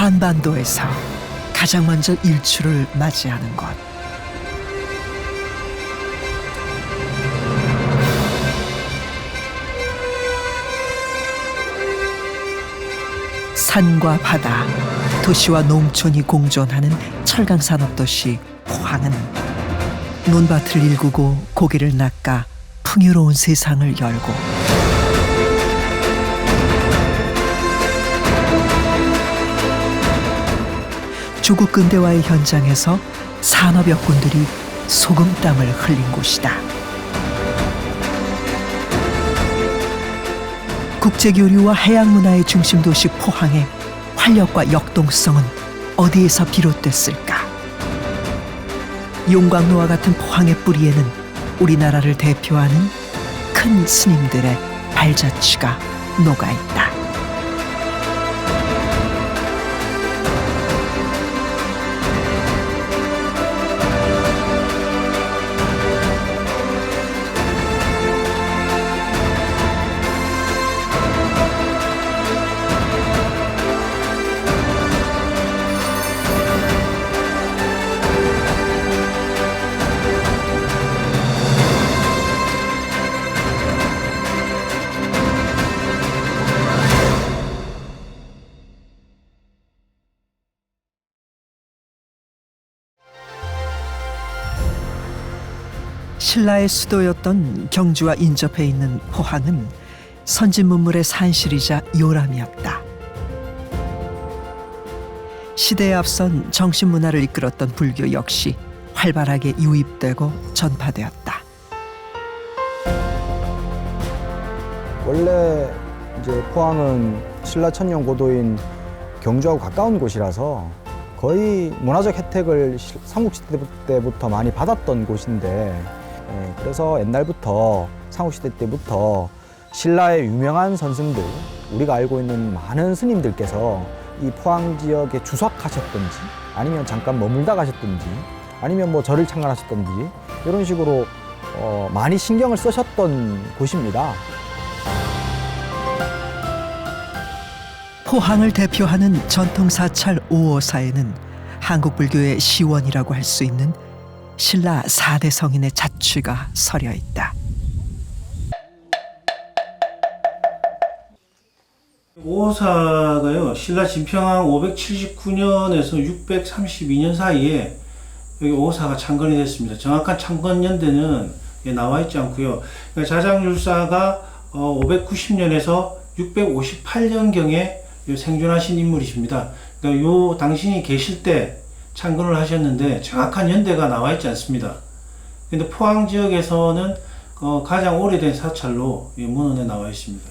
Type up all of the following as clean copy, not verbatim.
한반도에서 가장 먼저 일출을 맞이하는 곳. 산과 바다, 도시와 농촌이 공존하는 철강산업도시 포항은 논밭을 일구고 고기를 낚아 풍요로운 세상을 열고 조국 근대화의 현장에서 산업 여군들이 소금땀을 흘린 곳이다. 국제교류와 해양문화의 중심 도시 포항의 활력과 역동성은 어디에서 비롯됐을까? 용광로와 같은 포항의 뿌리에는 우리나라를 대표하는 큰 스님들의 발자취가 녹아있다. 신라의 수도였던 경주와 인접해 있는 포항은 선진 문물의 산실이자 요람이었다. 시대에 앞선 정신문화를 이끌었던 불교 역시 활발하게 유입되고 전파되었다. 원래 이제 포항은 신라 천년 고도인 경주하고 가까운 곳이라서 거의 문화적 혜택을 삼국시대 때부터 많이 받았던 곳인데, 그래서 옛날부터 삼국시대 때부터 신라의 유명한 선생들, 우리가 알고 있는 많은 스님들께서 이 포항 지역에 주석하셨든지 아니면 잠깐 머물다 가셨든지 아니면 뭐 절을 창건하셨든지 이런 식으로 많이 신경을 쓰셨던 곳입니다. 포항을 대표하는 전통 사찰 오어사에는 한국 불교의 시원이라고 할 수 있는 신라 4대 성인의 자취가 서려 있다. 오어사가요, 신라 진평왕 579년에서 632년 사이에 여기 오어사가 창건이 됐습니다. 정확한 창건 연대는 나와 있지 않고요. 그러니까 자장율사가 590년에서 658년경에 생존하신 인물이십니다. 그러니까 요 당신이 계실 때 창건을 하셨는데 정확한 연대가 나와 있지 않습니다. 근데 포항 지역에서는 가장 오래된 사찰로 문헌에 나와 있습니다.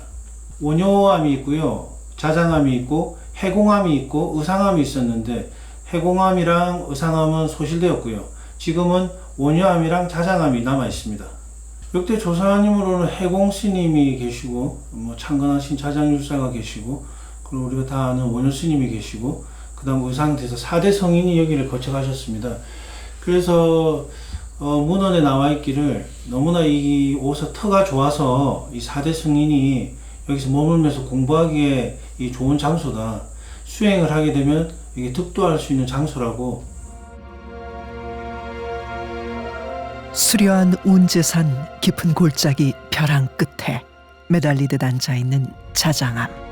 원효암이 있고요, 자장암이 있고 해공암이 있고 의상암이 있었는데 해공암이랑 의상암은 소실되었고요. 지금은 원효암이랑 자장암이 남아 있습니다. 역대 조사님으로는 해공 스님이 계시고 창건하신 자장율사가 계시고 그리고 우리가 다 아는 원효 스님이 계시고 그 다음 의상돼서 4대 성인이 여기를 거쳐가셨습니다. 그래서 문헌에 나와 있기를 너무나 이 오서 터가 좋아서 이 4대 성인이 여기서 머물면서 공부하기에 이 좋은 장소다. 수행을 하게 되면 이게 득도할 수 있는 장소라고. 수려한 운제산 깊은 골짜기 벼랑 끝에 매달리듯 앉아있는 자장암.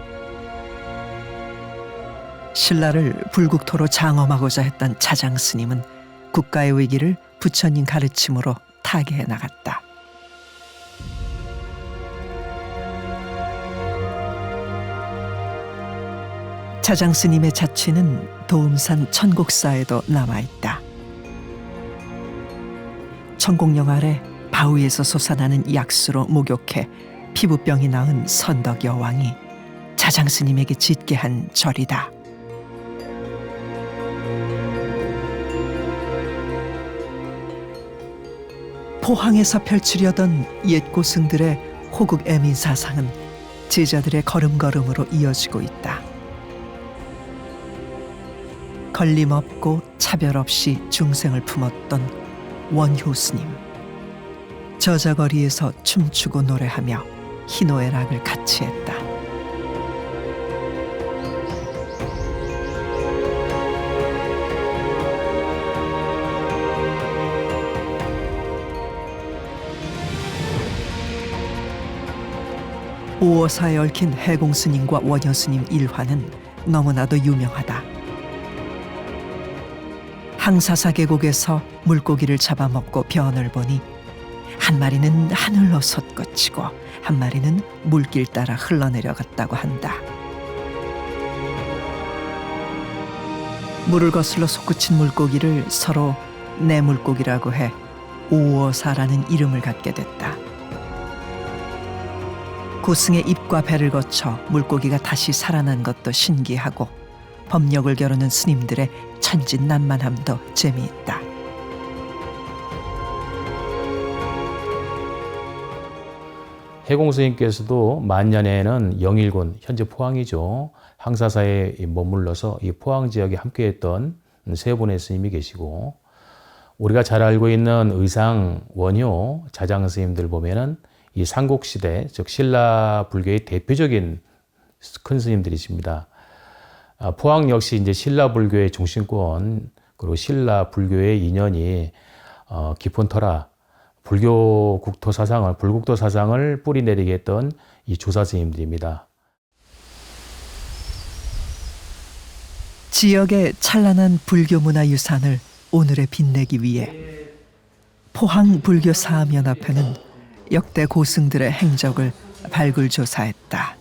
신라를 불국토로 장엄하고자 했던 자장 스님은 국가의 위기를 부처님 가르침으로 타개해 나갔다. 자장 스님의 자취는 도음산 천곡사에도 남아있다. 천곡령 아래 바위에서 솟아나는 약수로 목욕해 피부병이 나은 선덕 여왕이 자장 스님에게 짓게 한 절이다. 포항에서 펼치려던 옛 고승들의 호국 애민 사상은 제자들의 걸음걸음으로 이어지고 있다. 걸림없고 차별 없이 중생을 품었던 원효 스님. 저자거리에서 춤추고 노래하며 희노애락을 같이 했다. 오어사에 얽힌 해공스님과 원효스님 일화는 너무나도 유명하다. 항사사 계곡에서 물고기를 잡아먹고 변을 보니 한 마리는 하늘로 솟구치고 한 마리는 물길 따라 흘러내려갔다고 한다. 물을 거슬러 솟구친 물고기를 서로 내 물고기라고 해 오어사라는 이름을 갖게 됐다. 고승의 입과 배를 거쳐 물고기가 다시 살아난 것도 신기하고 법력을 겨루는 스님들의 천진난만함도 재미있다. 해공 스님께서도 만년에는 영일군, 현재 포항이죠. 항사사에 머물러서 이 포항 지역에 함께했던 세 분의 스님이 계시고, 우리가 잘 알고 있는 의상, 원효, 자장 스님들 보면은 이 삼국시대, 즉 신라 불교의 대표적인 큰 스님들이십니다. 포항 역시 이제 신라 불교의 중심권, 그리고 신라 불교의 인연이 깊은 터라 불교 국토 사상을, 불국토 사상을 뿌리내리게 했던 이 조사 스님들입니다. 지역의 찬란한 불교 문화 유산을 오늘에 빛내기 위해 포항 불교 사암연합회는 역대 고승들의 행적을 발굴조사했다.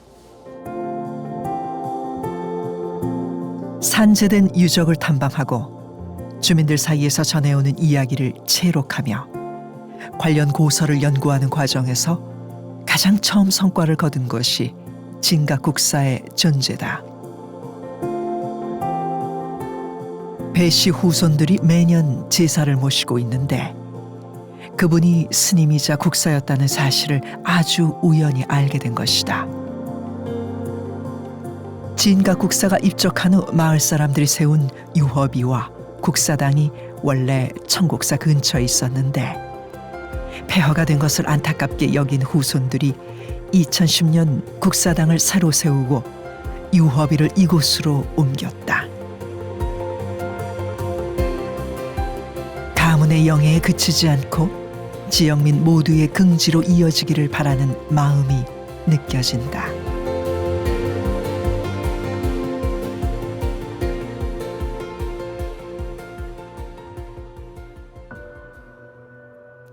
산재된 유적을 탐방하고 주민들 사이에서 전해오는 이야기를 체록하며 관련 고서를 연구하는 과정에서 가장 처음 성과를 거둔 것이 진각국사의 존재다. 배씨 후손들이 매년 제사를 모시고 있는데 그분이 스님이자 국사였다는 사실을 아주 우연히 알게 된 것이다. 진각국사가 입적한 후 마을 사람들이 세운 유허비와 국사당이 원래 청국사 근처에 있었는데 폐허가 된 것을 안타깝게 여긴 후손들이 2010년 국사당을 새로 세우고 유허비를 이곳으로 옮겼다. 가문의 영예에 그치지 않고 지역민 모두의 긍지로 이어지기를 바라는 마음이 느껴진다.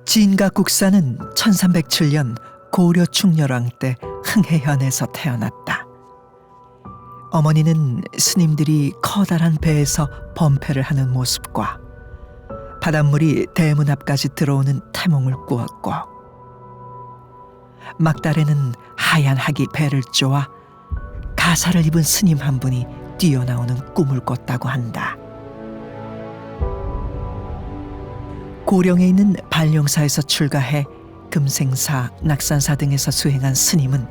진각국사는 1307년 고려 충렬왕 때 흥해현에서 태어났다. 어머니는 스님들이 커다란 배에서 범패를 하는 모습과 바닷물이 대문 앞까지 들어오는 태몽을 꾸었고 막달에는 하얀 학이 배를 쪼아 가사를 입은 스님 한 분이 뛰어나오는 꿈을 꿨다고 한다. 고령에 있는 발령사에서 출가해 금생사, 낙산사 등에서 수행한 스님은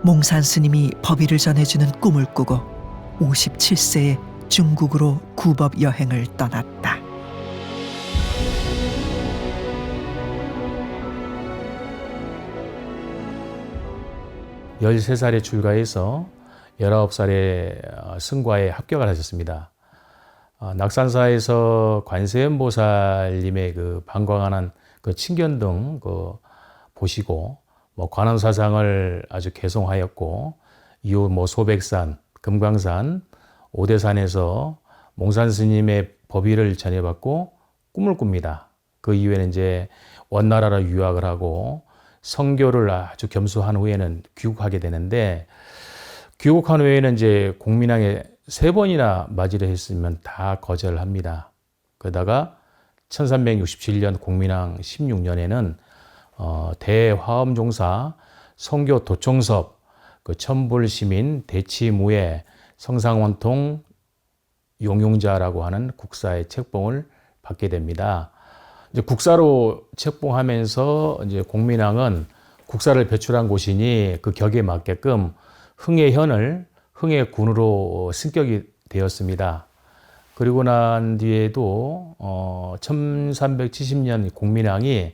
몽산 스님이 법의를 전해주는 꿈을 꾸고 57세에 중국으로 구법 여행을 떠났다. (13살에) 출가해서 19살에 승과에 합격을 하셨습니다. 낙산사에서 관세음보살님의 그 방광하는 그 친견등 보시고 관원사상을 아주 개송하였고, 이후 소백산, 금강산, 오대산에서 몽산 스님의 법의를 전해받고 꿈을 꿉니다. 그 이후에는 이제 원나라로 유학을 하고 성교를 아주 겸수한 후에는 귀국하게 되는데, 귀국한 후에는 이제 공민왕에 3번이나 맞이를 했으면 다 거절합니다. 그러다가 1367년 공민왕 16년에는 대화엄종사 성교 도총섭 그 천불시민 대치무예 성상원통 용용자라고 하는 국사의 책봉을 받게 됩니다. 이제 국사로 책봉하면서 이제 공민왕은 국사를 배출한 곳이니 그 격에 맞게끔 흥해현을 흥해군으로 승격이 되었습니다. 그리고 난 뒤에도 1370년 공민왕이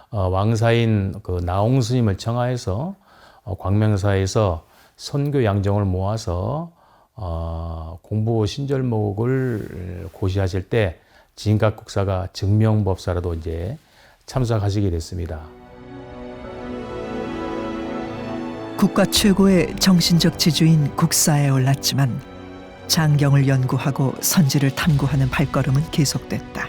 왕사인 그 나홍 스님을 청하해서 광명사에서 선교 양정을 모아서 공부 신절목을 고시하실 때 진각국사가 증명법사라도 이제 참석하시게 됐습니다. 국가 최고의 정신적 지주인 국사에 올랐지만 장경을 연구하고 선지를 탐구하는 발걸음은 계속됐다.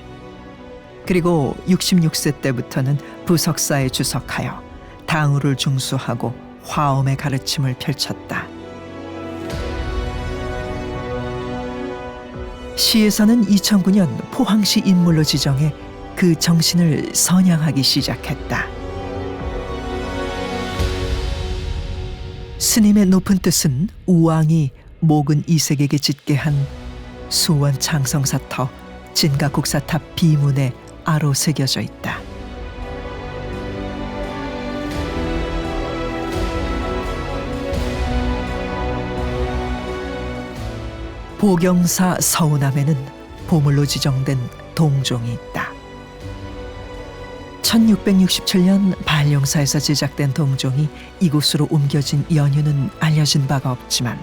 그리고 66세 때부터는 부석사에 주석하여 당우를 중수하고 화엄의 가르침을 펼쳤다. 시에서는 2009년 포항시 인물로 지정해 그 정신을 선양하기 시작했다. 스님의 높은 뜻은 우왕이 목은 이색에게 짓게 한 수원 장성사터 진가국사탑 비문에 아로 새겨져 있다. 보경사 서운함에는 보물로 지정된 동종이 있다. 1667년 발룡사에서 제작된 동종이 이곳으로 옮겨진 연유는 알려진 바가 없지만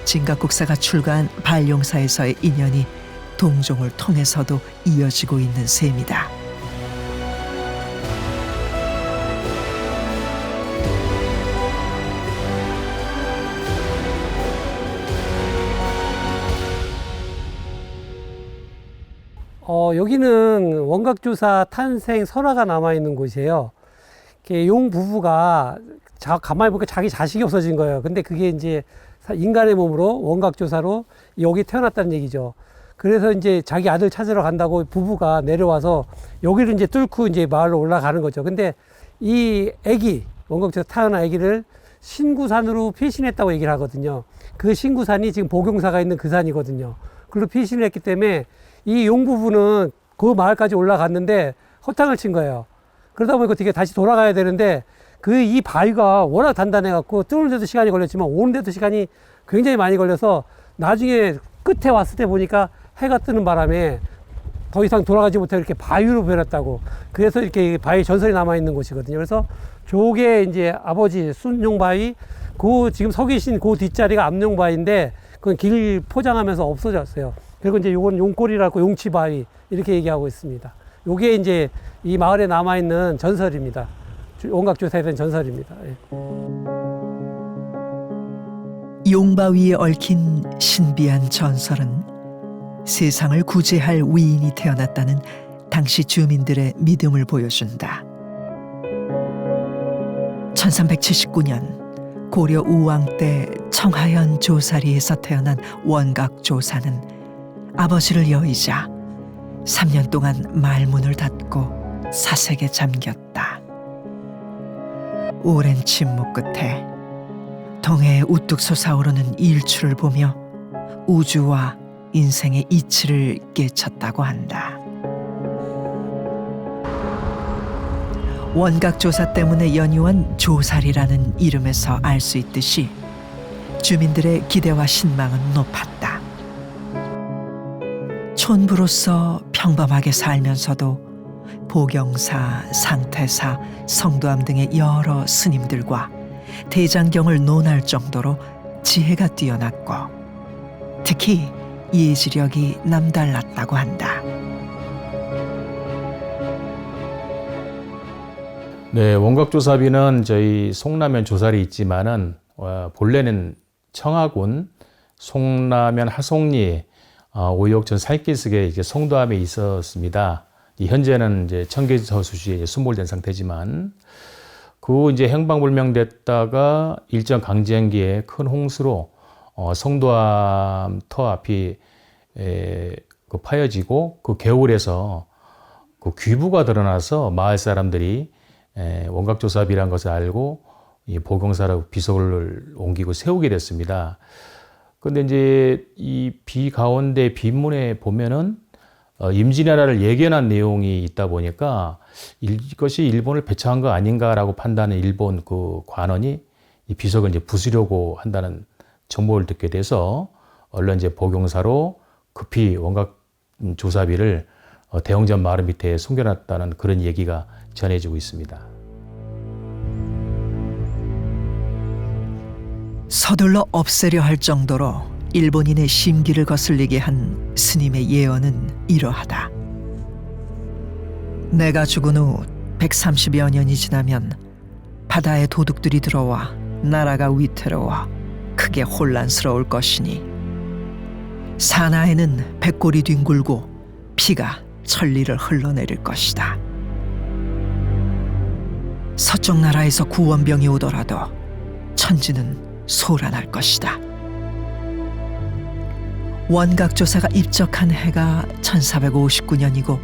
진가국사가 출가한 발룡사에서의 인연이 동종을 통해서도 이어지고 있는 셈이다. 여기는 원각조사 탄생 설화가 남아있는 곳이에요. 용 부부가 가만히 보니까 자기 자식이 없어진 거예요. 근데 그게 이제 인간의 몸으로 원각조사로 여기 태어났다는 얘기죠. 그래서 이제 자기 아들 찾으러 간다고 부부가 내려와서 여기를 이제 뚫고 이제 마을로 올라가는 거죠. 근데 이 애기, 원각조사 태어난 애기를 신구산으로 피신했다고 얘기를 하거든요. 그 신구산이 지금 보경사가 있는 그 산이거든요. 그걸로 피신을 했기 때문에 이 용 부부는 그 마을까지 올라갔는데 허탕을 친 거예요. 그러다 보니까 어떻게 다시 돌아가야 되는데 이 바위가 워낙 단단해갖고 뚫는데도 시간이 걸렸지만 오는데도 시간이 굉장히 많이 걸려서 나중에 끝에 왔을 때 보니까 해가 뜨는 바람에 더 이상 돌아가지 못하고 이렇게 바위로 변했다고. 그래서 이렇게 바위 전설이 남아있는 곳이거든요. 그래서 저게 이제 아버지 순용바위, 지금 서 계신 그 뒷자리가 암용바위인데 그건 길 포장하면서 없어졌어요. 그리고 이제 요건 용골이라고 용치바위 이렇게 얘기하고 있습니다. 요게 이제 이 마을에 남아있는 전설입니다. 원각조사에 대한 전설입니다. 예. 용바위에 얽힌 신비한 전설은 세상을 구제할 위인이 태어났다는 당시 주민들의 믿음을 보여준다. 1379년 고려 우왕 때 청하현 조사리에서 태어난 원각조사는 아버지를 여의자 3년 동안 말문을 닫고 사색에 잠겼다. 오랜 침묵 끝에 동해에 우뚝 솟아오르는 일출을 보며 우주와 인생의 이치를 깨쳤다고 한다. 원각조사 때문에 연유한 조사리라는 이름에서 알 수 있듯이 주민들의 기대와 신망은 높았다. 촌부로서 평범하게 살면서도 보경사, 상태사, 성도암 등의 여러 스님들과 대장경을 논할 정도로 지혜가 뛰어났고 특히 예지력이 남달랐다고 한다. 네, 원각조사비는 저희 송라면 조사리 있지만은 본래는 청하군 송라면 하송리 오육천 살기슭에 이제 송도암에 있었습니다. 현재는 이제 청계서수시에 수몰된 상태지만 그 이제 행방불명됐다가 일전 강쟁기에 큰 홍수로 송도암 터 앞이 파여지고 그 겨울에서 그 귀부가 드러나서 마을 사람들이 원각조사비란 것을 알고 이 보경사라고 비석을 옮기고 세우게 됐습니다. 근데 이제 이 비 가운데 빈문에 보면은 임진왜란을 예견한 내용이 있다 보니까 이것이 일본을 배척한 거 아닌가라고 판단한 일본 그 관원이 이 비석을 이제 부수려고 한다는 정보를 듣게 돼서 얼른 이제 보경사로 급히 원각조사비를 대웅전 마을 밑에 숨겨놨다는 그런 얘기가 전해지고 있습니다. 서둘러 없애려 할 정도로 일본인의 심기를 거슬리게 한 스님의 예언은 이러하다. 내가 죽은 후 130여 년이 지나면 바다의 도둑들이 들어와 나라가 위태로워 크게 혼란스러울 것이니 사나이는 백골이 뒹굴고 피가 천리를 흘러내릴 것이다. 서쪽 나라에서 구원병이 오더라도 천지는 소란할 것이다. 원각조사가 입적한 해가 1459년이고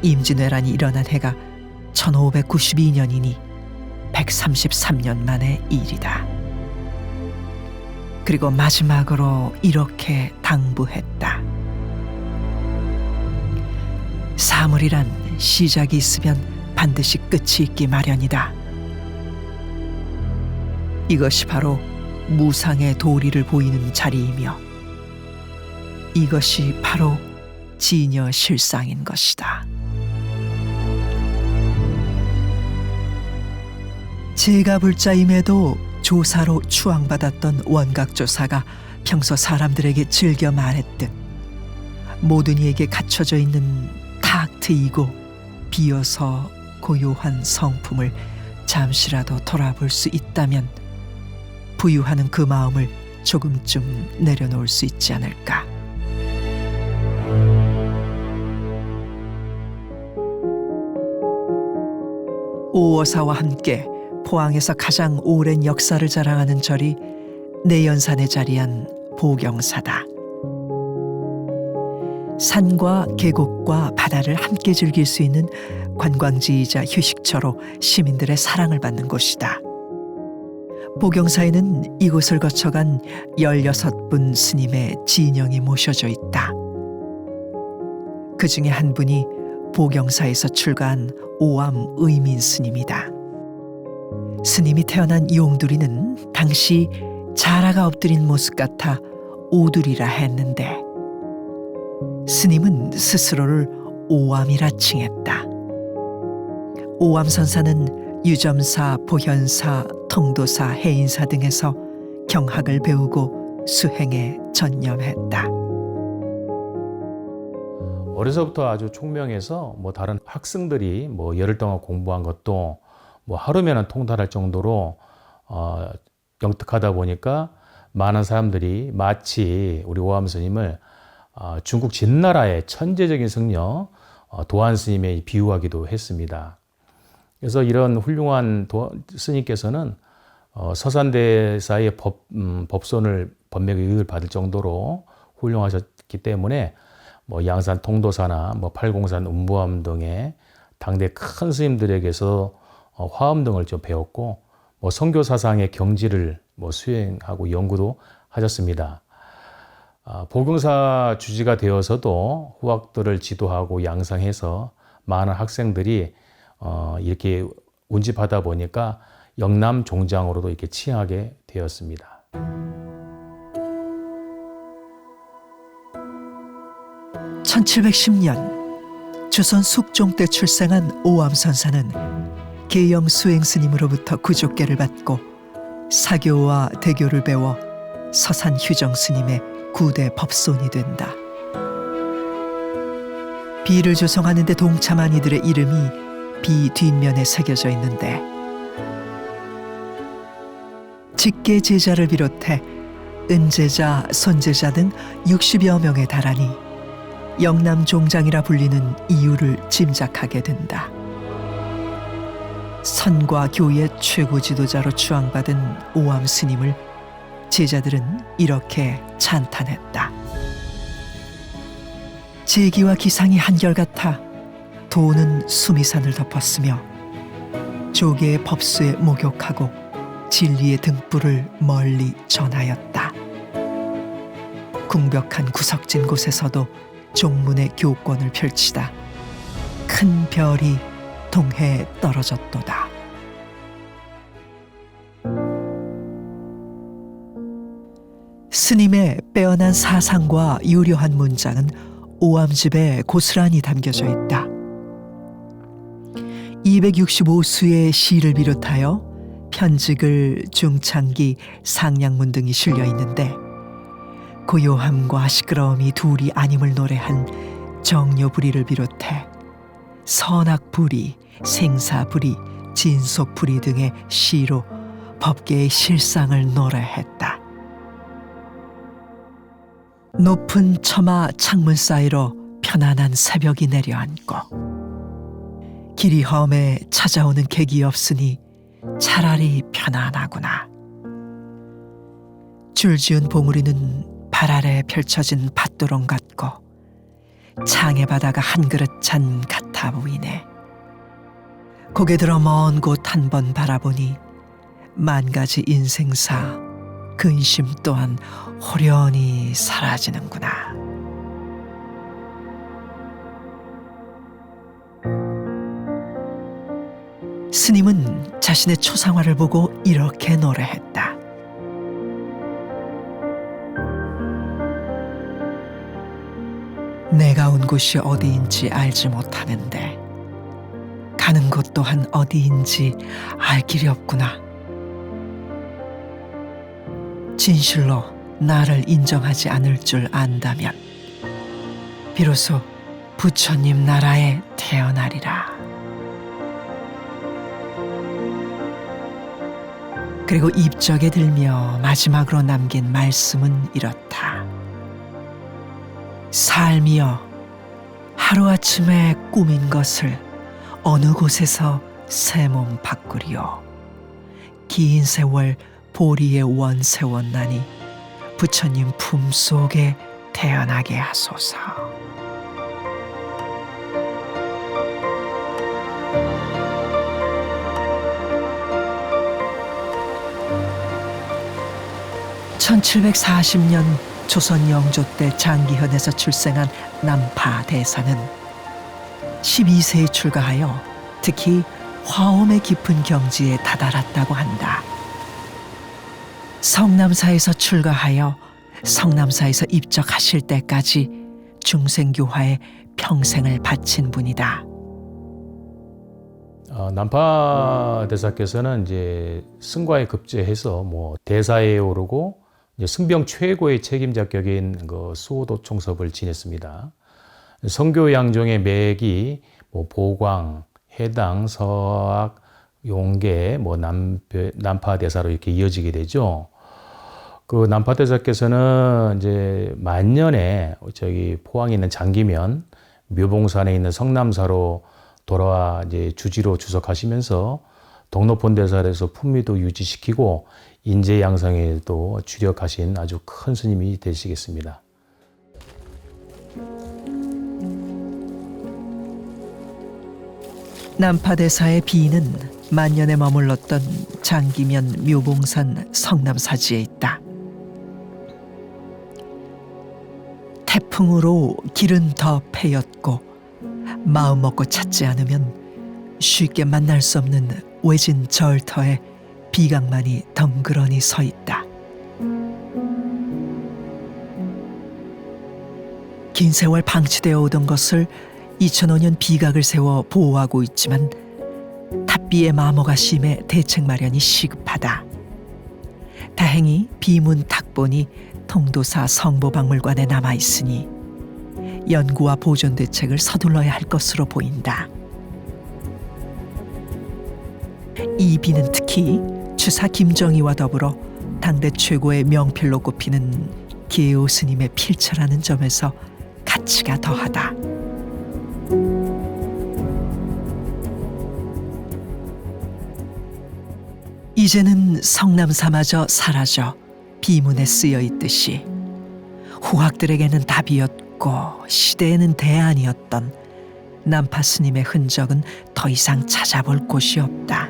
임진왜란이 일어난 해가 1592년이니 133년 만의 일이다. 그리고 마지막으로 이렇게 당부했다. 사물이란 시작이 있으면 반드시 끝이 있기 마련이다. 이것이 바로 무상의 도리를 보이는 자리이며 이것이 바로 진여실상인 것이다. 제가불자임에도 조사로 추앙받았던 원각조사가 평소 사람들에게 즐겨 말했듯 모든 이에게 갖춰져 있는 탁 트이고 비어서 고요한 성품을 잠시라도 돌아볼 수 있다면 부유하는 그 마음을 조금쯤 내려놓을 수 있지 않을까. 오어사와 함께 포항에서 가장 오랜 역사를 자랑하는 절이 내연산에 자리한 보경사다. 산과 계곡과 바다를 함께 즐길 수 있는 관광지이자 휴식처로 시민들의 사랑을 받는 곳이다. 보경사에는 이곳을 거쳐간 16분 스님의 진영이 모셔져 있다. 그 중에 한 분이 보경사에서 출가한 오암 의민 스님이다. 스님이 태어난 용두리는 당시 자라가 엎드린 모습 같아 오두리라 했는데 스님은 스스로를 오암이라 칭했다. 오암선사는 유점사, 보현사, 통도사, 해인사 등에서 경학을 배우고 수행에 전념했다. 어려서부터 아주 총명해서 다른 학생들이 열흘 동안 공부한 것도 하루면은 통달할 정도로 영특하다 보니까 많은 사람들이 마치 우리 오암 스님을 중국 진나라의 천재적인 승려 도안 스님에 비유하기도 했습니다. 그래서 이런 훌륭한 스님께서는 서산대사의 법손을 법맥의 의의를 받을 정도로 훌륭하셨기 때문에 양산 통도사나 팔공산 운보암 등의 당대 큰 스님들에게서 화엄 등을 좀 배웠고 선교 사상의 경지를 수행하고 연구도 하셨습니다. 보경사 주지가 되어서도 후학들을 지도하고 양성해서 많은 학생들이 이렇게 운집하다 보니까 영남 종장으로도 이렇게 칭하게 되었습니다. (1710년) 조선 숙종 때 출생한 오암선사는 계영 수행스님으로부터 구족계를 받고 사교와 대교를 배워 서산 휴정스님의 9대 법손이 된다. 비를 조성하는 데 동참한 이들의 이름이 비 뒷면에 새겨져 있는데 직계 제자를 비롯해 은제자, 손제자 등 60여 명에 달하니 영남 종장이라 불리는 이유를 짐작하게 된다. 선과 교의 최고 지도자로 추앙받은 오암 스님을 제자들은 이렇게 찬탄했다. 제기와 기상이 한결같아 도는 수미산을 덮었으며 조계의 법수에 목욕하고 진리의 등불을 멀리 전하였다. 궁벽한 구석진 곳에서도 종문의 교권을 펼치다 큰 별이 동해에 떨어졌도다. 스님의 빼어난 사상과 유려한 문장은 오암집에 고스란히 담겨져 있다. 265수의 시를 비롯하여 편직을, 중창기, 상냥문 등이 실려 있는데 고요함과 시끄러움이 둘이 아님을 노래한 정료부리를 비롯해 선악부리, 생사부리, 진속부리 등의 시로 법계의 실상을 노래했다. 높은 처마 창문 사이로 편안한 새벽이 내려앉고 길이 험해 찾아오는 객이 없으니 차라리 편안하구나. 줄지은 봉우리는 발 아래 펼쳐진 밭도롱 같고 창의 바다가 한 그릇 잔 같아 보이네. 고개 들어 먼 곳 한 번 바라보니 만 가지 인생사 근심 또한 호련히 사라지는구나. 스님은 자신의 초상화를 보고 이렇게 노래했다. 내가 온 곳이 어디인지 알지 못하는데 가는 곳 또한 어디인지 알 길이 없구나. 진실로 나를 인정하지 않을 줄 안다면 비로소 부처님 나라에 태어나리라. 그리고 입적에 들며 마지막으로 남긴 말씀은 이렇다. 삶이여, 하루아침에 꾸민 것을 어느 곳에서 새 몸 바꾸리요. 긴 세월 보리에 원 세웠나니 부처님 품속에 태어나게 하소서. (1740년) 조선 영조 때 장기현에서 출생한 남파 대사는 12세에 출가하여 특히 화엄의 깊은 경지에 다다랐다고 한다. 성남사에서 출가하여 성남사에서 입적하실 때까지 중생교화에 평생을 바친 분이다. 남파 대사께서는 이제 승과에 급제해서 대사에 오르고 이제 승병 최고의 책임자 격인 수호도 총섭을 지냈습니다. 성교 양종의 매기 보광, 해당, 서악, 용계, 남파 대사로 이렇게 이어지게 되죠. 그 남파 대사께서는 이제 만년에 포항에 있는 장기면 묘봉산에 있는 성남사로 돌아와 이제 주지로 주석하시면서 동로폰 대사에서 품위도 유지시키고 인재 양성에도 주력하신 아주 큰 스님이 되시겠습니다. 남파대사의 비는 만년에 머물렀던 장기면 묘봉산 성남사지에 있다. 태풍으로 길은 더 패였고 마음 먹고 찾지 않으면 쉽게 만날 수 없는 외진 절터에 비강만이 덩그러니 서 있다. 긴 세월 방치되어 오던 것을 2005년 비각을 세워 보호하고 있지만 탑비의 마모가 심해 대책 마련이 시급하다. 다행히 비문 탁본이 통도사 성보박물관에 남아있으니 연구와 보존 대책을 서둘러야 할 것으로 보인다. 이 비는 특히 주사 김정희와 더불어 당대 최고의 명필로 꼽히는 기에오 스님의 필처라는 점에서 가치가 더하다. 이제는 성남사마저 사라져 비문에 쓰여 있듯이 후학들에게는 답이었고 시대에는 대안이었던 남파 스님의 흔적은 더 이상 찾아볼 곳이 없다.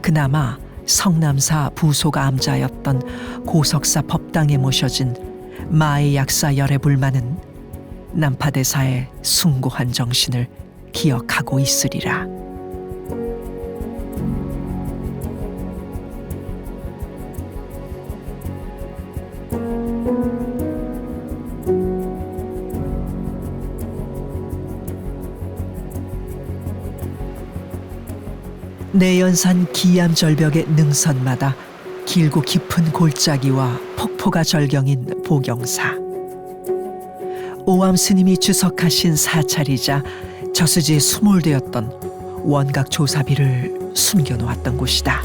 그나마 성남사 부소가 암자였던 고석사 법당에 모셔진 마의 약사 열애불만은 남파대사의 숭고한 정신을 기억하고 있으리라. 내연산 기암절벽의 능선마다 길고 깊은 골짜기와 폭포가 절경인 보경사. 오암 스님이 주석하신 사찰이자 저수지에 수몰되었던 원각 조사비를 숨겨놓았던 곳이다.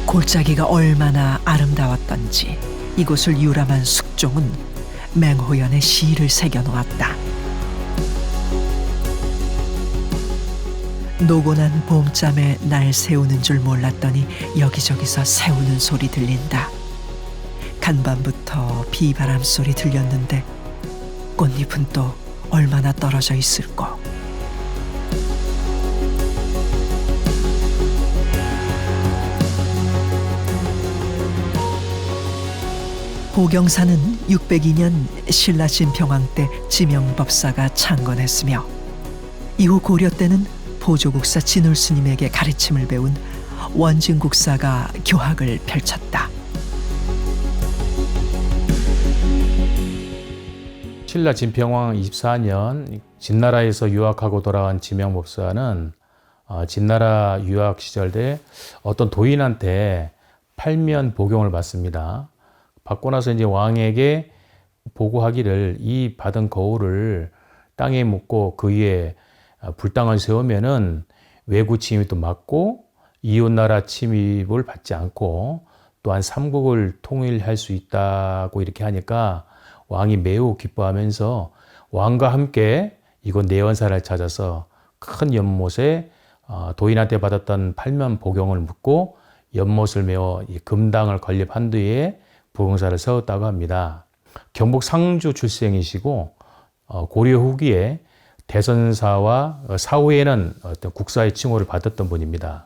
골짜기가 얼마나 아름다웠던지 이곳을 유람한 숙종은 맹호연의 시를 새겨놓았다. 노곤한 봄잠에 날 세우는 줄 몰랐더니 여기저기서 세우는 소리 들린다. 간밤부터 비바람 소리 들렸는데 꽃잎은 또 얼마나 떨어져 있을꼬. 보경사는 602년 신라 진평왕 때 지명법사가 창건했으며 이후 고려 때는 보조국사 진울스님에게 가르침을 배운 원진국사가 교학을 펼쳤다. 신라 진평왕 24년 진나라에서 유학하고 돌아온 지명법사는 진나라 유학 시절 때 어떤 도인한테 팔면 복용을 받습니다. 받고 나서 이제 왕에게 보고하기를 이 받은 거울을 땅에 묻고 그 위에 불당을 세우면은 외구 침입도 막고 이웃나라 침입을 받지 않고 또한 삼국을 통일할 수 있다고 이렇게 하니까 왕이 매우 기뻐하면서 왕과 함께 이곳 내원사를 찾아서 큰 연못에 도인한테 받았던 팔면 복용을 묻고 연못을 메워 금당을 건립한 뒤에 보경사를 세웠다고 합니다. 경북 상주 출생이시고 고려 후기에 대선사와 사후에는 어떤 국사의 칭호를 받았던 분입니다.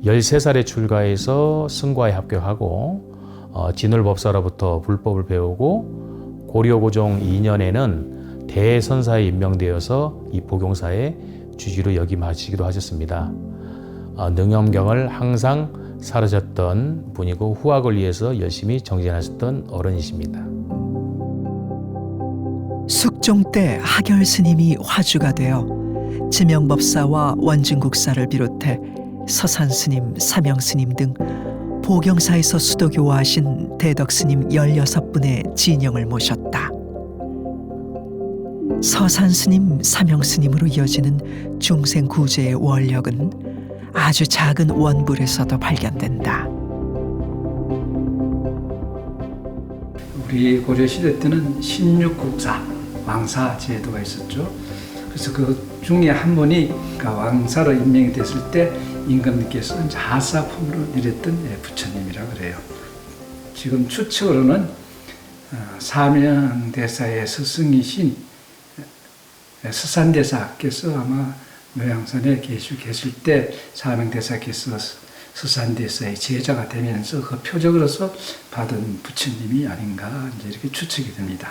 13살에 출가해서 승과에 합격하고 진울법사로부터 불법을 배우고 고려고종 2년에는 대선사에 임명되어서 이 보경사의 주지로 역임하시기도 하셨습니다. 능엄경을 항상 사르셨던 분이고 후학을 위해서 열심히 정진하셨던 어른이십니다. 숙종 때 하결 스님이 화주가 되어 지명법사와 원진국사를 비롯해 서산 스님, 사명 스님 등 보경사에서 수도교화하신 대덕 스님 16분의 진영을 모셨다. 서산 스님, 사명 스님으로 이어지는 중생 구제의 원력은 아주 작은 원불에서도 발견된다. 우리 고려시대 때는 16국사, 왕사 제도가 있었죠. 그래서 그 중에 한 분이 왕사로 임명이 됐을 때 임금님께서 하사품으로 내렸던 부처님이라고 그래요. 지금 추측으로는 사명대사의 스승이신 서산대사께서 아마 노양산에 계실 때 사명대사께서 서산대사의 제자가 되면서 그 표적으로서 받은 부처님이 아닌가 이제 이렇게 추측이 됩니다.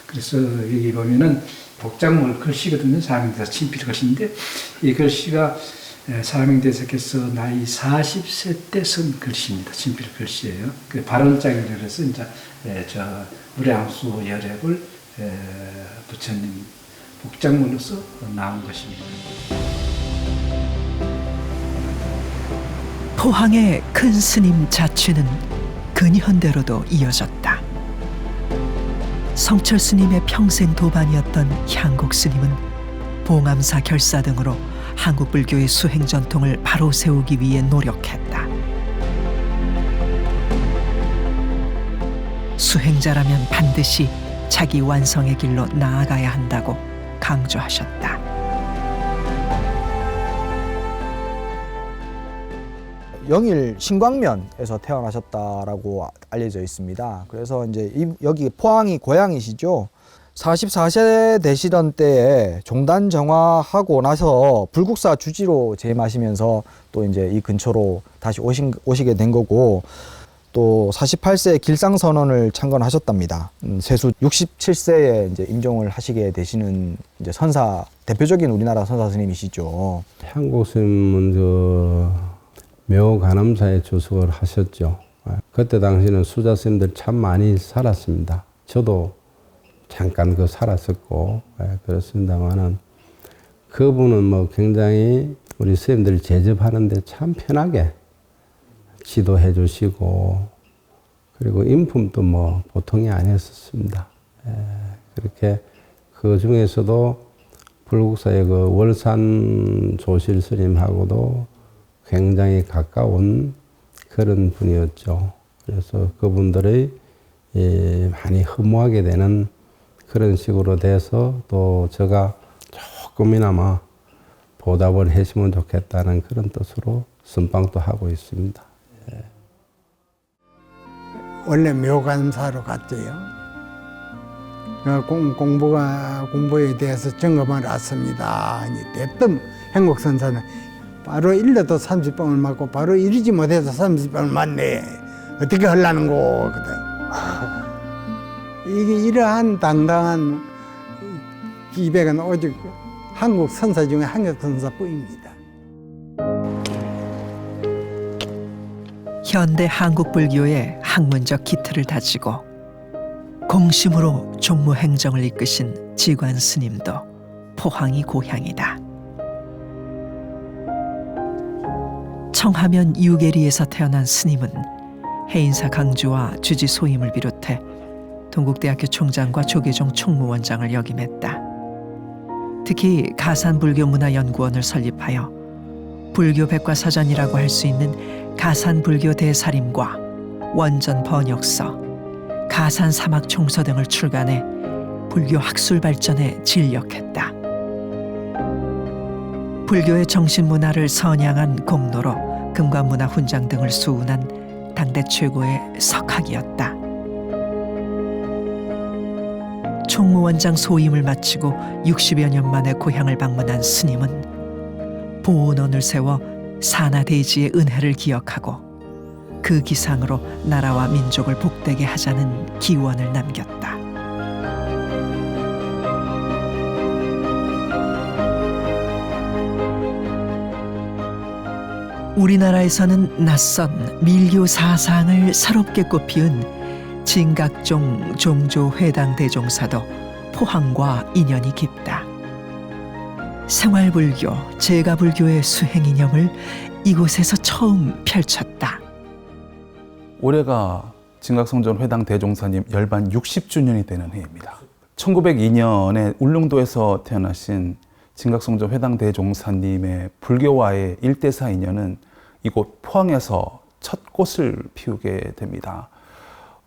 그래서 여기 보면은 복장물 글씨거든요. 사명대사 친필 글씨인데 이 글씨가 사명대사께서 나이 40세 때 쓴 글씨입니다. 친필 글씨예요. 그 발언장이라고 해서 이제 저 무량수 열액을 부처님 복장물로서 나온 것입니다. 포항의 큰 스님 자취는 근현대로도 이어졌다. 성철 스님의 평생 도반이었던 향국 스님은 봉암사 결사 등으로 한국 불교의 수행 전통을 바로 세우기 위해 노력했다. 수행자라면 반드시 자기 완성의 길로 나아가야 한다고 강조하셨다. 영일 신광면에서 태어나셨다라고 알려져 있습니다. 그래서 이제 여기 포항이 고향이시죠. 44세 되시던 때에 종단 정화하고 나서 불국사 주지로 재임하시면서 또 이제 이 근처로 다시 오시게 된 거고, 또 48세에 길상선언을 창건하셨답니다. 세수 67세에 이제 임종을 하시게 되시는 이제 선사, 대표적인 우리나라 선사 스님이시죠. 향국 스님은 묘간암사에 주석을 하셨죠. 그때 당시는 수자 스님들 참 많이 살았습니다. 저도 잠깐 살았었고 그렇습니다만은 그분은 굉장히 우리 스님들 제접하는데 참 편하게 지도해 주시고 그리고 인품도 뭐 보통이 아니었습니다. 그렇게 그 중에서도 불국사의 그 월산 조실 스님하고도 굉장히 가까운 그런 분이었죠. 그래서 그분들의 많이 허무하게 되는 그런 식으로 돼서 또 제가 조금이나마 보답을 해주면 좋겠다는 그런 뜻으로 선방도 하고 있습니다. 원래 묘감사로 갔대요. 공부에 대해서 점검을 왔습니다. 대뜸 행복선사는 바로 일러도 30병을 맞고 바로 이르지 못해서 30병을 맞네. 어떻게 하려는 거? 이게 이러한 당당한 기백은 오직 한국 선사 중에 한국 선사뿐입니다. 현대 한국 불교의 학문적 기틀을 다지고 공심으로 종무 행정을 이끄신 지관 스님도 포항이 고향이다. 청하면 유계리에서 태어난 스님은 해인사 강주와 주지 소임을 비롯해 동국대학교 총장과 조계종 총무원장을 역임했다. 특히 가산불교문화연구원을 설립하여 불교 백과사전이라고 할 수 있는 가산불교 대사림과 원전 번역서, 가산사막총서 등을 출간해 불교 학술 발전에 진력했다. 불교의 정신문화를 선양한 공로로 금관문화훈장 등을 수운한 당대 최고의 석학이었다. 총무원장 소임을 마치고 60여 년 만에 고향을 방문한 스님은 보온원을 세워 산하대지의 은혜를 기억하고 그 기상으로 나라와 민족을 복되게 하자는 기원을 남겼다. 우리나라에서는 낯선 밀교 사상을 새롭게 꽃피운 진각종 종조회당 대종사도 포항과 인연이 깊다. 생활불교, 제가불교의 수행 이념을 이곳에서 처음 펼쳤다. 올해가 진각성전 회당 대종사님 열반 60주년이 되는 해입니다. 1902년에 울릉도에서 태어나신 진각성전 회당 대종사님의 불교와의 일대사 인연은 이곳 포항에서 첫 꽃을 피우게 됩니다.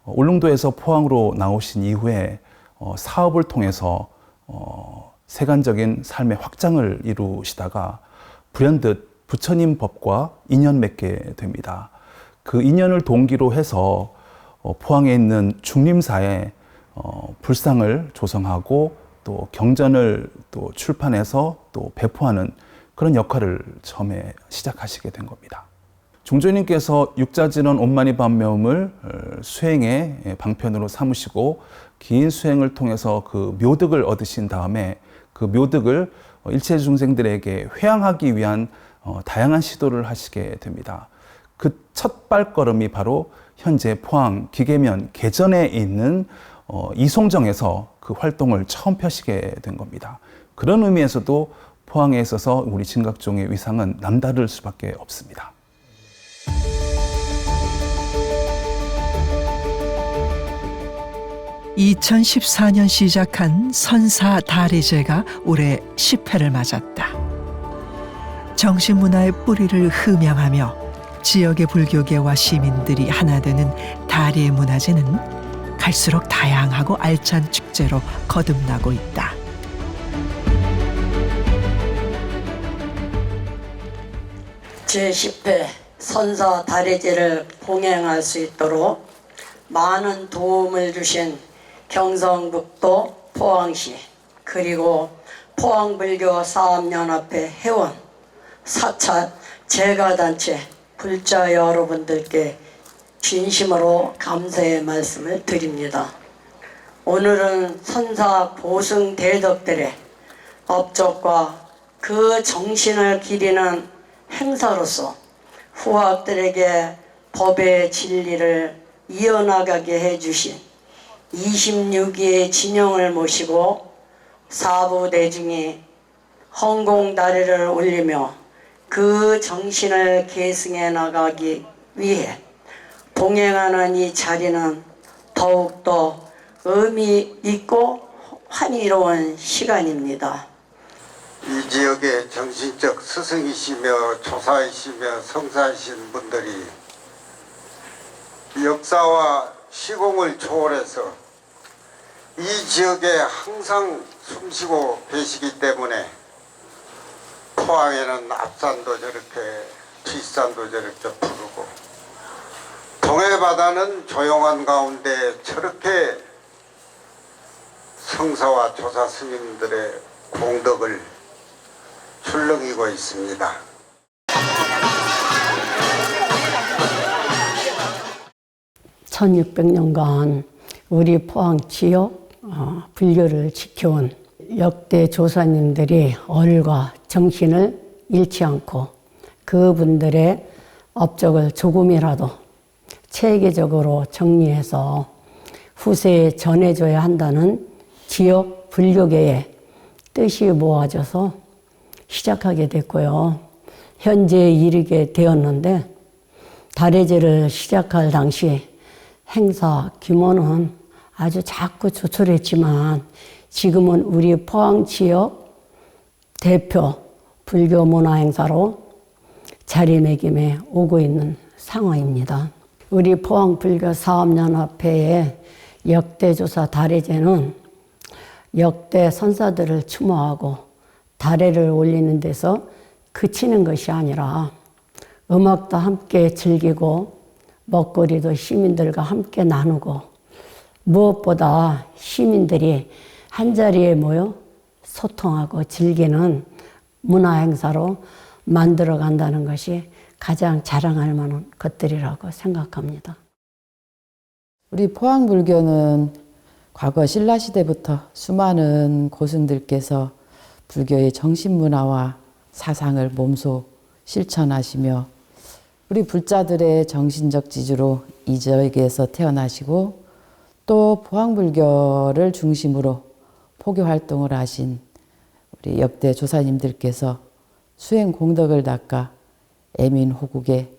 울릉도에서 포항으로 나오신 이후에 사업을 통해서 세간적인 삶의 확장을 이루시다가 불현듯 부처님 법과 인연 맺게 됩니다. 그 인연을 동기로 해서 포항에 있는 중림사에 불상을 조성하고 또 경전을 또 출판해서 또 배포하는 그런 역할을 처음에 시작하시게 된 겁니다. 중조님께서 육자진원 온마니 반매음을 수행의 방편으로 삼으시고 긴 수행을 통해서 그 묘득을 얻으신 다음에 그 묘득을 일체 중생들에게 회양하기 위한 다양한 시도를 하시게 됩니다. 그 첫 발걸음이 바로 현재 포항 기계면 개전에 있는 이송정에서 그 활동을 처음 펴시게 된 겁니다. 그런 의미에서도 포항에 있어서 우리 진각종의 위상은 남다를 수밖에 없습니다. (2014년) 시작한 선사 다례제가 올해 10회를 맞았다. 정신문화의 뿌리를 흠양하며 지역의 불교계와 시민들이 하나 되는 다례 문화제는 갈수록 다양하고 알찬 축제로 거듭나고 있다. 제10회 선사 다례제를 봉행할 수 있도록 많은 도움을 주신 경성북도 포항시 그리고 포항불교 사업연합회 회원, 사찰, 제가단체, 불자 여러분들께 진심으로 감사의 말씀을 드립니다. 오늘은 선사 보승 대덕들의 업적과 그 정신을 기리는 행사로서 후학들에게 법의 진리를 이어나가게 해주신 26위의 진영을 모시고 사부대중이 헌공다리를 올리며 그 정신을 계승해 나가기 위해 봉행하는 이 자리는 더욱더 의미 있고 환희로운 시간입니다. 이 지역의 정신적 스승이시며 조사이시며 성사이신 분들이 역사와 시공을 초월해서 이 지역에 항상 숨쉬고 계시기 때문에 포항에는 앞산도 저렇게 뒷산도 저렇게 푸르고 동해바다는 조용한 가운데 저렇게 성사와 조사 스님들의 공덕을 출렁이고 있습니다. 1600년간 우리 포항 지역 불교를 지켜온 역대 조사님들이 얼과 정신을 잃지 않고 그분들의 업적을 조금이라도 체계적으로 정리해서 후세에 전해줘야 한다는 지역 불교계의 뜻이 모아져서 시작하게 됐고요. 현재에 이르게 되었는데 달해제를 시작할 당시 행사 규모는 아주 작고 조촐했지만 지금은 우리 포항 지역 대표 불교 문화 행사로 자리매김해 오고 있는 상황입니다. 우리 포항 불교 사업연합회의 역대조사 달해제는 역대 선사들을 추모하고 달해를 올리는 데서 그치는 것이 아니라 음악도 함께 즐기고 먹거리도 시민들과 함께 나누고 무엇보다 시민들이 한자리에 모여 소통하고 즐기는 문화행사로 만들어 간다는 것이 가장 자랑할 만한 것들이라고 생각합니다. 우리 포항불교는 과거 신라시대부터 수많은 고승들께서 불교의 정신문화와 사상을 몸소 실천하시며 우리 불자들의 정신적 지주로 이 지역에서 태어나시고 또 포항불교를 중심으로 포교 활동을 하신 우리 역대 조사님들께서 수행 공덕을 닦아 애민호국에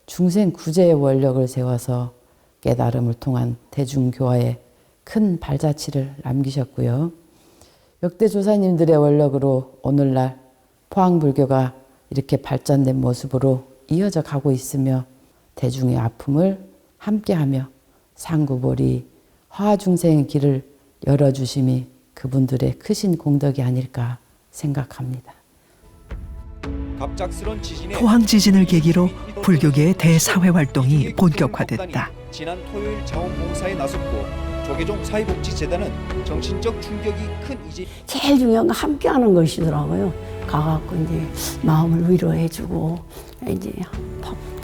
중생 구제의 원력을 세워서 깨달음을 통한 대중교화에 큰 발자취를 남기셨고요. 역대 조사님들의 원력으로 오늘날 포항불교가 이렇게 발전된 모습으로 이어져 가고 있으며 대중의 아픔을 함께하며 상구보리 화중생의 길을 열어주심이 그분들의 크신 공덕이 아닐까 생각합니다. 포항 지진을 계기로 불교계의 대사회 활동이 본격화됐다. 지난 토요일 자원봉사에 나섰고 조계종 사회복지재단은 정신적 충격이 큰 이제 제일 중요한 건 함께하는 것이더라고요. 가갖고 이제 마음을 위로해주고 이제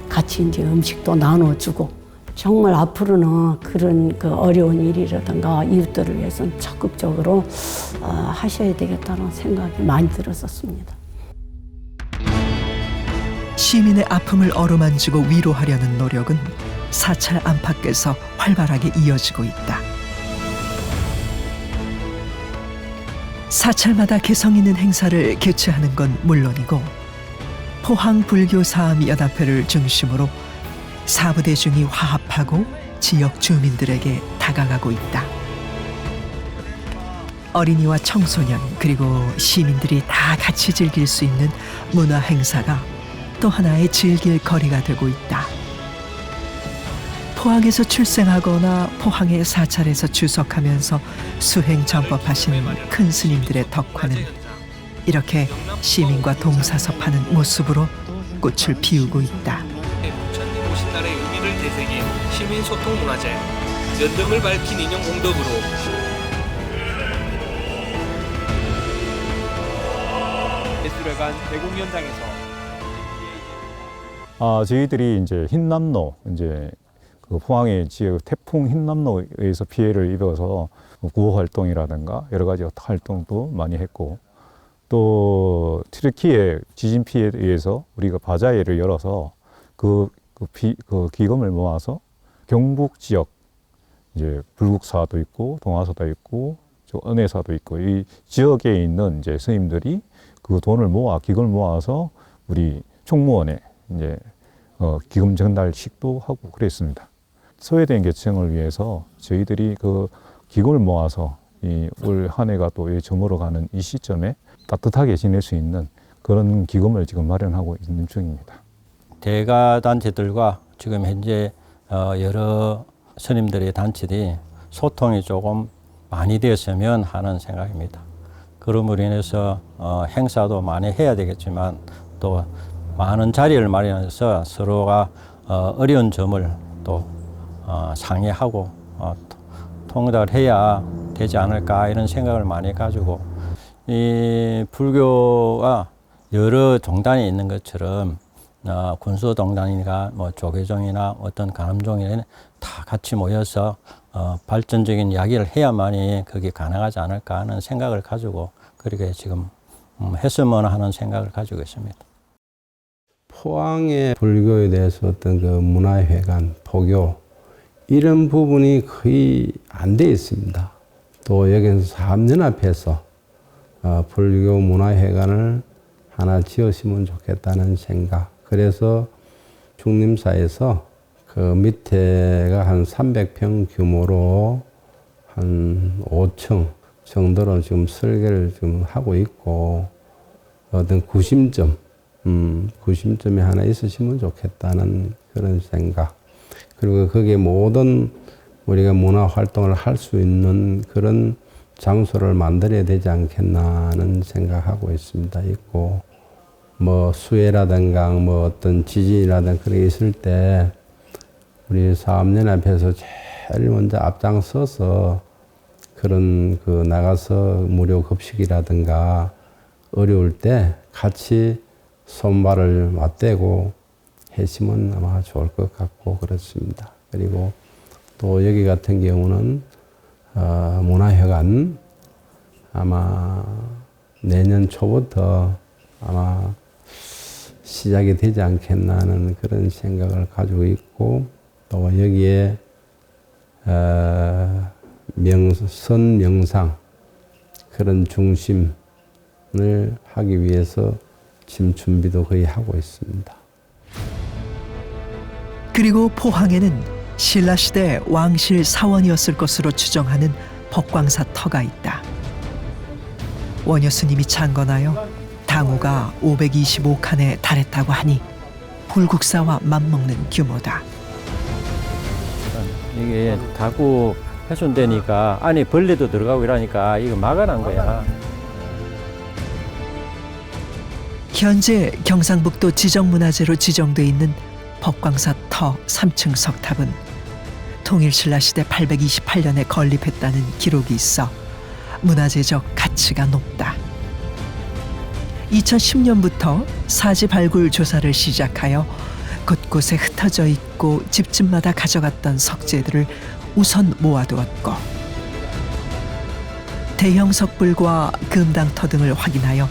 같이 이제 음식도 나눠주고 정말 앞으로는 그런 그 어려운 일이라든가 이웃들을 위해서는 적극적으로 하셔야 되겠다는 생각이 많이 들었었습니다. 시민의 아픔을 어루만지고 위로하려는 노력은 사찰 안팎에서 활발하게 이어지고 있다. 사찰마다 개성 있는 행사를 개최하는 건 물론이고 포항불교사암연합회를 중심으로 사부대중이 화합하고 지역 주민들에게 다가가고 있다. 어린이와 청소년 그리고 시민들이 다 같이 즐길 수 있는 문화 행사가 또 하나의 즐길 거리가 되고 있다. 포항에서 출생하거나 포항의 사찰에서 주석하면서 수행 전법하신 큰 스님들의 덕화는 이렇게 시민과 동사섭하는 모습으로 꽃을 피우고 있다. 부처님 오신 날의 의미를 되새긴 시민소통문화제 연등을 밝힌 인형 공덕으로 예술회관 대공연장에서 저희들이 이제 흰남노 그 포항의 지역 태풍 흰남노에서 피해를 입어서 구호 활동이라든가 여러 가지 활동도 많이 했고 또 튀르키예 지진 피해에 의해서 우리가 바자회를 열어서 그 기금을 모아서 경북 지역 이제 불국사도 있고 동화사도 있고 은혜사도 있고 이 지역에 있는 이제 스님들이 그 돈을 모아 기금을 모아서 우리 총무원에 이제 기금 전달식도 하고 그랬습니다. 소외된 계층을 위해서 저희들이 그 기금을 모아서 이 올 한 해가 또 저물어 가는 이 시점에 따뜻하게 지낼 수 있는 그런 기금을 지금 마련하고 있는 중입니다. 대가 단체들과 지금 현재 여러 스님들의 단체들이 소통이 조금 많이 되었으면 하는 생각입니다. 그럼으로 인해서 행사도 많이 해야 되겠지만 또 많은 자리를 마련해서 서로가 어려운 점을 또 상의하고 통달을 해야 되지 않을까 이런 생각을 많이 가지고 이 불교가 여러 종단이 있는 것처럼 군수동단이나 뭐 조계종이나 어떤 간암종이나 다 같이 모여서 발전적인 이야기를 해야만이 그게 가능하지 않을까 하는 생각을 가지고 그렇게 지금 했으면 하는 생각을 가지고 있습니다. 포항의 불교에 대해서 어떤 그 문화회관, 포교 이런 부분이 거의 안 돼 있습니다. 또 여기는 사업연합해서 불교 문화회관을 하나 지었으면 좋겠다는 생각. 그래서 중림사에서 그 밑에가 한 300평 규모로 한 5층 정도로 지금 설계를 지금 하고 있고 어떤 구심점이 하나 있으시면 좋겠다는 그런 생각. 그리고 거기에 모든 우리가 문화 활동을 할 수 있는 그런 장소를 만들어야 되지 않겠나는 생각하고 있습니다. 있고 뭐 수해라든가 뭐 어떤 지진이라든가 그런 게 있을 때 우리 사업연합에서 제일 먼저 앞장서서 그런 그 나가서 무료 급식이라든가 어려울 때 같이 손발을 맞대고 했으면 아마 좋을 것 같고 그렇습니다. 그리고 또 여기 같은 경우는 문화회관 아마 내년 초부터 아마 시작이 되지 않겠나 하는 그런 생각을 가지고 있고 또 여기에 명상 그런 중심을 하기 위해서 지금 준비도 거의 하고 있습니다. 그리고 포항에는 신라시대 왕실 사원이었을 것으로 추정하는 법광사 터가 있다. 원효 스님이 창건하여 당호가 525칸에 달했다고 하니 불국사와 맞먹는 규모다. 이게 자꾸 훼손되니까 안에 벌레도 들어가고 이러니까 이거 막아놓은 거야. 현재 경상북도 지정문화재로 지정돼 있는 법광사 터 3층 석탑은 통일신라시대 828년에 건립했다는 기록이 있어 문화재적 가치가 높다. 2010년부터 사지 발굴 조사를 시작하여 곳곳에 흩어져 있고 집집마다 가져갔던 석재들을 우선 모아두었고 대형 석불과 금당터 등을 확인하여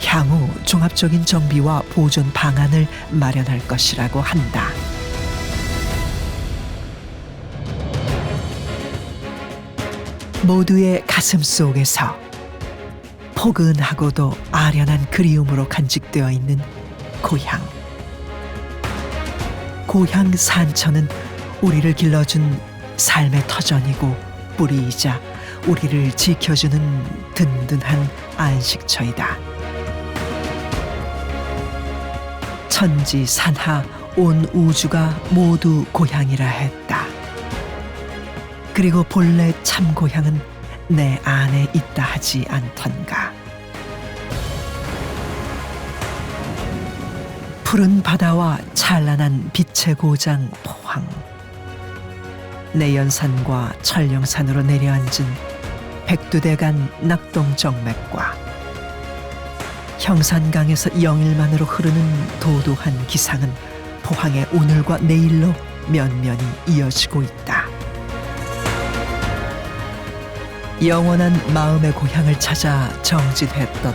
향후 종합적인 정비와 보존 방안을 마련할 것이라고 한다. 모두의 가슴 속에서 포근하고도 아련한 그리움으로 간직되어 있는 고향. 고향 산천은 우리를 길러준 삶의 터전이고 뿌리이자 우리를 지켜주는 든든한 안식처이다. 천지 산하 온 우주가 모두 고향이라 했다. 그리고 본래 참 고향은 내 안에 있다 하지 않던가. 푸른 바다와 찬란한 빛의 고장 포항. 내연산과 천령산으로 내려앉은 백두대간 낙동정맥과 형산강에서 영일만으로 흐르는 도도한 기상은 포항의 오늘과 내일로 면면이 이어지고 있다. 영원한 마음의 고향을 찾아 정진했던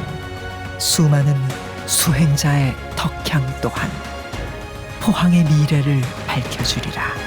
수많은 수행자의 덕향 또한 포항의 미래를 밝혀주리라.